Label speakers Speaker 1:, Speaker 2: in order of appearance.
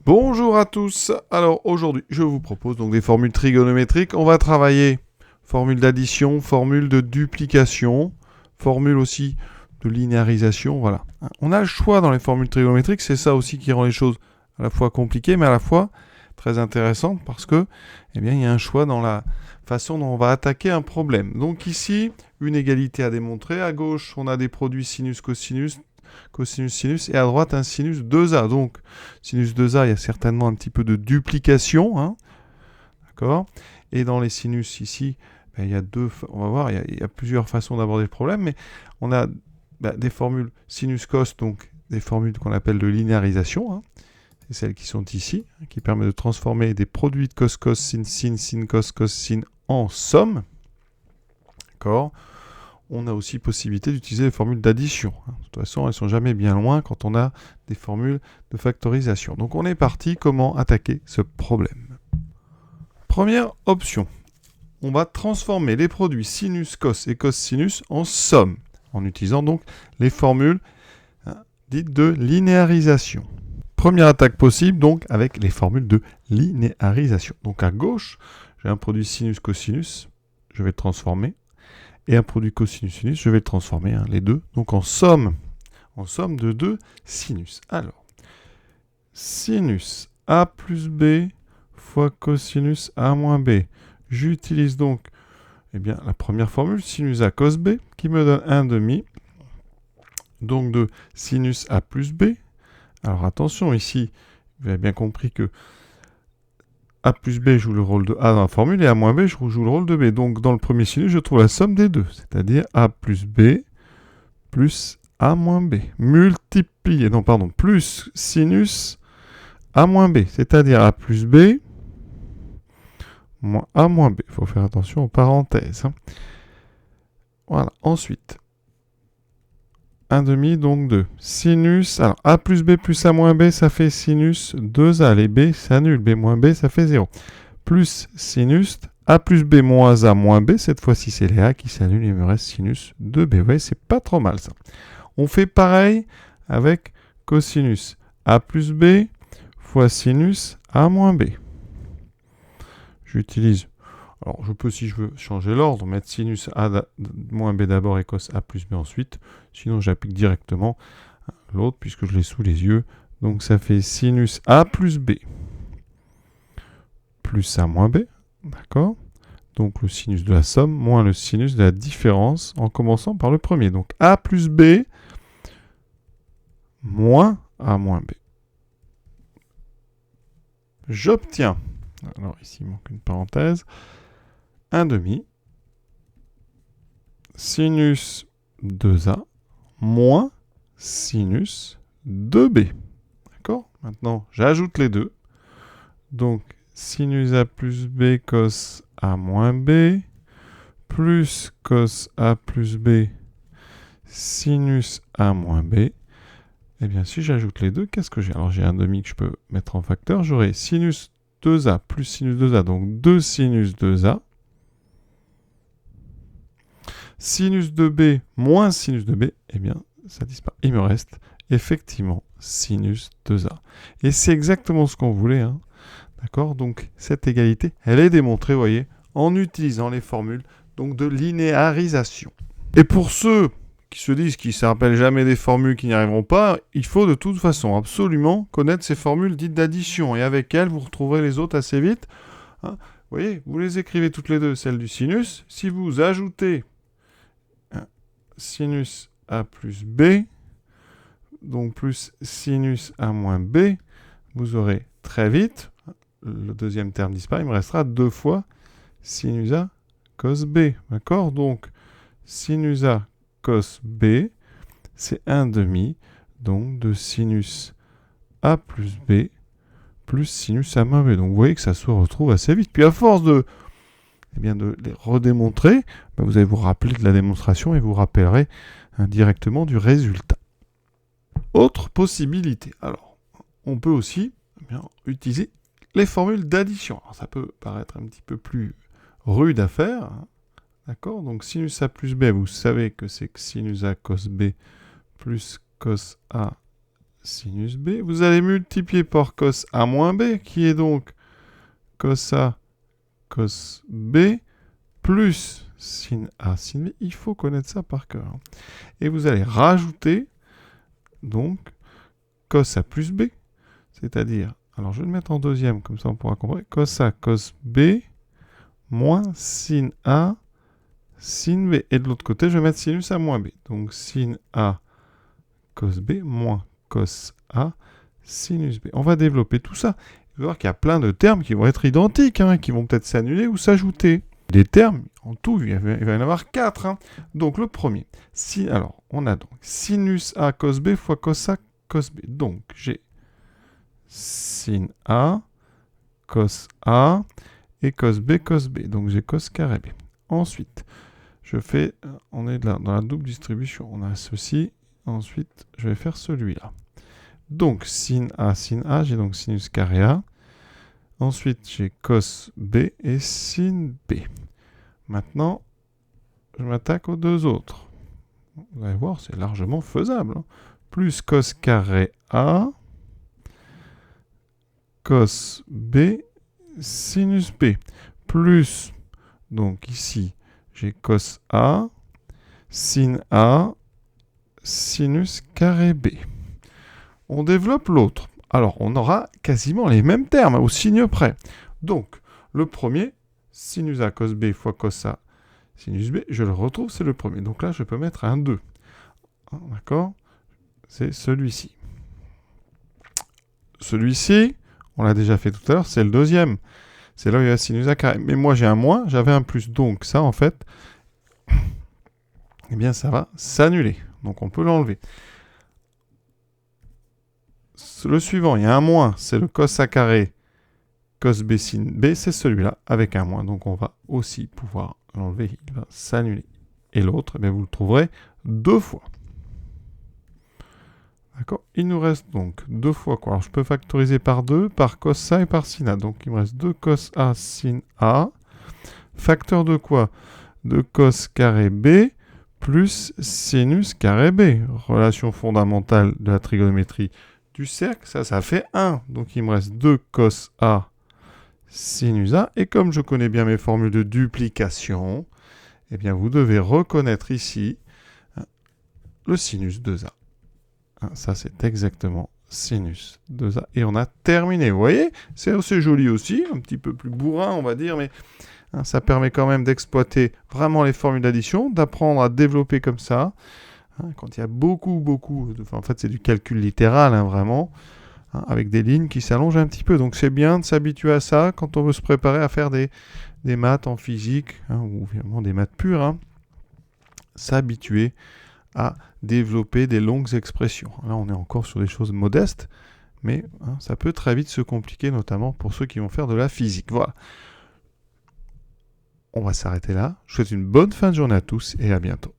Speaker 1: Bonjour à tous. Alors aujourd'hui, je vous propose donc des formules trigonométriques. On va travailler formule d'addition, formule de duplication, formule aussi de linéarisation. Voilà. On a le choix dans les formules trigonométriques. C'est ça aussi qui rend les choses à la fois compliquées, mais à la fois très intéressantes parce que, eh bien, il y a un choix dans la façon dont on va attaquer un problème. Donc ici, une égalité à démontrer. À gauche, on a des produits sinus-cosinus, cosinus-sinus, et à droite un sinus 2A. Donc, sinus 2A, il y a certainement un petit peu de duplication, hein, d'accord. Et dans les sinus ici, ben, il y a on va voir, il y a plusieurs façons d'aborder le problème, mais on a des formules sinus-cos, donc des formules qu'on appelle de linéarisation, hein, c'est celles qui sont ici, qui permettent de transformer des produits de cos-cos, sin-sin, sin-cos, cos-sin en somme, d'accord. On a aussi possibilité d'utiliser les formules d'addition. De toute façon, elles ne sont jamais bien loin quand on a des formules de factorisation. Donc on est parti, comment attaquer ce problème. Première option, on va transformer les produits sinus cos et cosinus en somme, en utilisant donc les formules dites de linéarisation. Première attaque possible, donc, avec les formules de linéarisation. Donc à gauche, j'ai un produit sinus-cosinus, je vais le transformer. Et un produit cosinus-sinus, je vais le transformer, hein, les deux, donc en somme de deux sinus. Alors, sinus A plus B fois cosinus A moins B. J'utilise donc la première formule, sinus A cos B, qui me donne 1 demi, donc de sinus A plus B. Alors attention, ici, vous avez bien compris que A plus B joue le rôle de A dans la formule et A moins B joue le rôle de B. Donc dans le premier sinus, je trouve la somme des deux, c'est-à-dire A plus B plus A moins B. Multiplié, non pardon, plus sinus A moins B, c'est-à-dire A plus B moins A moins B. Il faut faire attention aux parenthèses. Hein. Voilà, ensuite, 1 demi, donc 2. Sinus, alors A plus B plus A moins B, ça fait sinus 2A. Les B s'annulent, B moins B, ça fait 0. Plus sinus A plus B moins A moins B, cette fois-ci c'est les A qui s'annulent, il me reste sinus 2B. Vous voyez, c'est pas trop mal ça. On fait pareil avec cosinus A plus B fois sinus A moins B. J'utilise, alors je peux, si je veux, changer l'ordre, mettre sinus A moins B d'abord et cos A plus B ensuite. Sinon, j'applique directement l'autre puisque je l'ai sous les yeux. Donc ça fait sinus A plus B plus A moins B, d'accord. Donc le sinus de la somme moins le sinus de la différence en commençant par le premier. Donc A plus B moins A moins B. J'obtiens, alors ici il manque une parenthèse, 1 demi sinus 2A moins sinus 2B. D'accord? Maintenant, j'ajoute les deux. Donc, sinus A plus B cos A moins B plus cos A plus B sinus A moins B. Eh bien, si j'ajoute les deux, qu'est-ce que j'ai? Alors, j'ai un demi que je peux mettre en facteur. J'aurai sinus 2A plus sinus 2A, donc 2 sinus 2A. Sinus 2B moins sinus 2B, eh bien, ça disparaît. Il me reste effectivement sinus 2A. Et c'est exactement ce qu'on voulait. Hein. D'accord? Donc, cette égalité, elle est démontrée, vous voyez, en utilisant les formules donc, de linéarisation. Et pour ceux qui se disent qu'ils ne se rappellent jamais des formules, qui n'y arriveront pas, il faut de toute façon absolument connaître ces formules dites d'addition. Et avec elles, vous retrouverez les autres assez vite. Hein. Vous voyez, vous les écrivez toutes les deux, celle du sinus. Si vous ajoutez sinus A plus B, donc plus sinus A moins B, vous aurez très vite, le deuxième terme disparaît, il me restera 2 fois sinus A cos B. D'accord? Donc, sinus A cos B, c'est 1 demi, donc de sinus A plus B plus sinus A moins B. Donc, vous voyez que ça se retrouve assez vite. Puis, à force de les redémontrer, vous allez vous rappeler de la démonstration et vous rappellerez directement du résultat. Autre possibilité. Alors, on peut aussi utiliser les formules d'addition. Alors, ça peut paraître un petit peu plus rude à faire. Hein. D'accord? Donc, sinus A plus B, vous savez que c'est sinus A cos B plus cos A sinus B. Vous allez multiplier par cos A moins B, qui est donc cos A, cos B, plus sin A, sin B. Il faut connaître ça par cœur. Et vous allez rajouter, donc, cos A plus B, c'est-à-dire, alors je vais le mettre en deuxième, comme ça on pourra comprendre, cos A, cos B, moins sin A, sin B. Et de l'autre côté, je vais mettre sinus A moins B. Donc, sin A, cos B, moins cos A, sinus B. On va développer tout ça. Vous allez voir qu'il y a plein de termes qui vont être identiques, qui vont peut-être s'annuler ou s'ajouter. Des termes, en tout, il va y en avoir 4. Donc, le premier. Alors, on a donc sinus A, cos B fois cos A, cos B. Donc, j'ai sin A, cos A et cos B, cos B. Donc, j'ai cos carré B. Ensuite, on est là dans la double distribution. On a ceci. Ensuite, je vais faire celui-là. Donc, sin A, j'ai donc sinus carré A. Ensuite, j'ai cos B et sin B. Maintenant, je m'attaque aux deux autres. Vous allez voir, c'est largement faisable. Plus cos carré A, cos B, sinus B. Plus, donc ici, j'ai cos A, sin A, sinus carré B. On développe l'autre. Alors, on aura quasiment les mêmes termes, au signe près. Donc, le premier, sinus A cos B fois cos A sinus B, je le retrouve, c'est le premier. Donc là, je peux mettre un 2. D'accord? C'est celui-ci. Celui-ci, on l'a déjà fait tout à l'heure, c'est le deuxième. C'est là où il y a sinus A carré. Mais moi, j'ai un moins, j'avais un plus. Donc ça, en fait, eh bien, ça va s'annuler. Donc on peut l'enlever. Le suivant, il y a un moins, c'est le cos A carré, cos B sin B, c'est celui-là, avec un moins. Donc on va aussi pouvoir l'enlever, il va s'annuler. Et l'autre, eh vous le trouverez 2 fois. D'accord? Il nous reste donc 2 fois quoi? Alors je peux factoriser par 2, par cos A et par sin A. Donc il me reste 2 cos A sin A. Facteur de quoi? De cos carré B plus sinus carré B. Relation fondamentale de la trigonométrie du cercle, ça fait 1. Donc il me reste 2 cos A sinus A. Et comme je connais bien mes formules de duplication, eh bien vous devez reconnaître ici le sinus 2A. Ça, c'est exactement sinus 2A. Et on a terminé. Vous voyez? C'est assez joli aussi, un petit peu plus bourrin, on va dire, mais ça permet quand même d'exploiter vraiment les formules d'addition, d'apprendre à développer comme ça. Quand il y a beaucoup, en fait, c'est du calcul littéral, vraiment, avec des lignes qui s'allongent un petit peu. Donc, c'est bien de s'habituer à ça quand on veut se préparer à faire des maths en physique, ou vraiment des maths pures. S'habituer à développer des longues expressions. Là, on est encore sur des choses modestes, mais ça peut très vite se compliquer, notamment pour ceux qui vont faire de la physique. Voilà. On va s'arrêter là. Je vous souhaite une bonne fin de journée à tous et à bientôt.